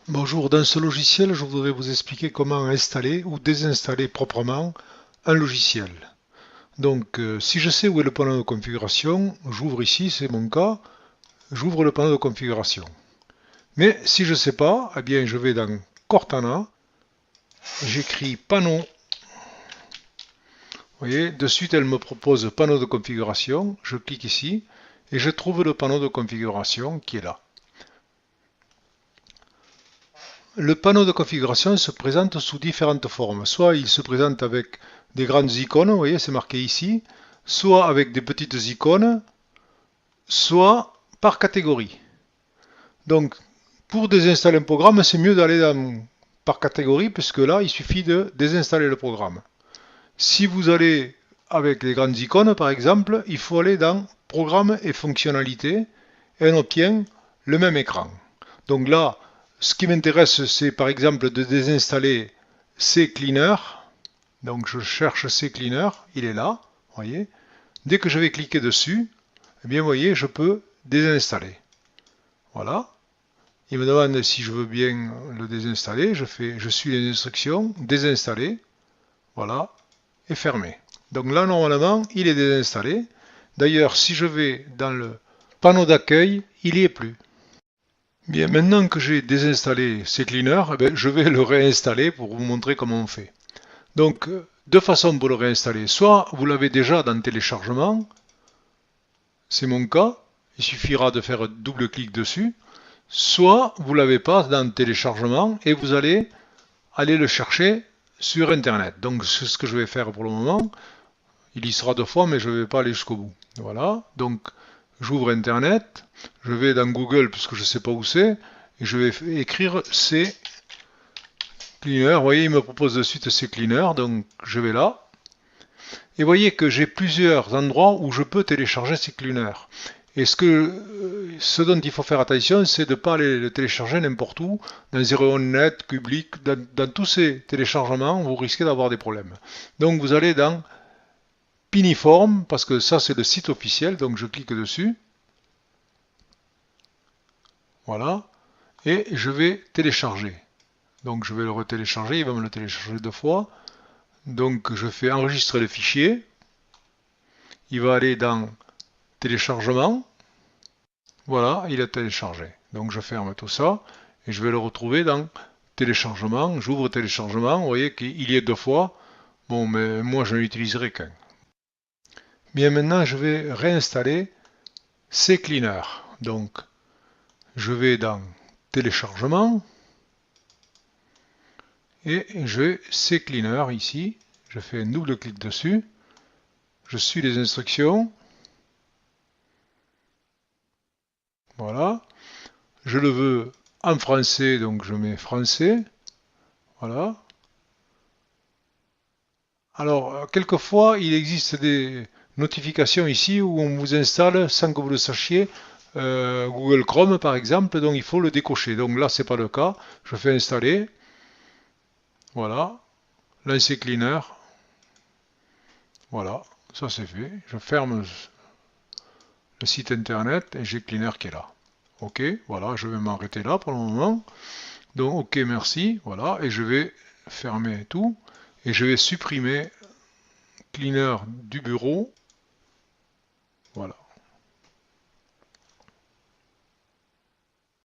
Bonjour, dans ce logiciel, je voudrais vous expliquer comment installer ou désinstaller proprement un logiciel. Donc, si je sais où est le panneau de configuration, j'ouvre ici, c'est mon cas, j'ouvre le panneau de configuration. Mais si je ne sais pas, eh bien, je vais dans Cortana, j'écris panneau. Vous voyez, de suite, elle me propose panneau de configuration. Je clique ici et je trouve le panneau de configuration qui est là. Le panneau de configuration se présente sous différentes formes. Soit il se présente avec des grandes icônes, vous voyez, c'est marqué ici, soit avec des petites icônes, soit par catégorie. Donc, pour désinstaller un programme, c'est mieux d'aller par catégorie, puisque là, il suffit de désinstaller le programme. Si vous allez avec les grandes icônes, par exemple, il faut aller dans Programmes et fonctionnalités, et on obtient le même écran. Donc là, ce qui m'intéresse, c'est par exemple de désinstaller CCleaner. Donc je cherche CCleaner, il est là, voyez. Dès que je vais cliquer dessus, eh bien, vous voyez, je peux désinstaller. Voilà. Il me demande si je veux bien le désinstaller. Je suis les instructions, désinstaller, voilà, et fermer. Donc là, normalement, il est désinstallé. D'ailleurs, si je vais dans le panneau d'accueil, il n'y est plus. Bien, maintenant que j'ai désinstallé CCleaner, eh bien, je vais le réinstaller pour vous montrer comment on fait. Donc, deux façons pour le réinstaller. Soit vous l'avez déjà dans téléchargement, c'est mon cas, il suffira de faire double clic dessus. Soit vous ne l'avez pas dans téléchargement et vous allez aller le chercher sur Internet. Donc, c'est ce que je vais faire pour le moment. Il y sera deux fois, mais je ne vais pas aller jusqu'au bout. Voilà, donc j'ouvre Internet, je vais dans Google puisque je ne sais pas où c'est, et je vais écrire CCleaner. Vous voyez, il me propose de suite CCleaner, donc je vais là. Et vous voyez que j'ai plusieurs endroits où je peux télécharger CCleaner. Et ce dont il faut faire attention, c'est de ne pas aller le télécharger n'importe où, dans ZeroNet, Public, dans tous ces téléchargements, vous risquez d'avoir des problèmes. Donc vous allez dans Piniform, parce que ça c'est le site officiel, donc je clique dessus. Voilà. Et je vais télécharger. Donc je vais le retélécharger, il va me le télécharger deux fois. Donc je fais enregistrer le fichier. Il va aller dans téléchargement. Voilà, il est téléchargé. Donc je ferme tout ça et je vais le retrouver dans téléchargement. J'ouvre téléchargement, vous voyez qu'il y est deux fois. Bon, mais moi je n'utiliserai qu'un. Bien, maintenant je vais réinstaller CCleaner. Donc je vais dans téléchargement et je CCleaner ici. Je fais un double clic dessus. Je suis les instructions. Voilà. Je le veux en français, donc je mets français. Voilà. Alors, quelquefois, il existe des notifications ici où on vous installe, sans que vous le sachiez, Google Chrome par exemple, donc il faut le décocher. Donc là, c'est pas le cas. Je fais installer. Voilà. Lancer Cleaner. Voilà. Ça c'est fait. Je ferme le site internet et j'ai Cleaner qui est là. Ok. Voilà. Je vais m'arrêter là pour le moment. Donc, ok, merci. Voilà. Et je vais fermer tout. Et je vais supprimer Cleaner du bureau. Voilà.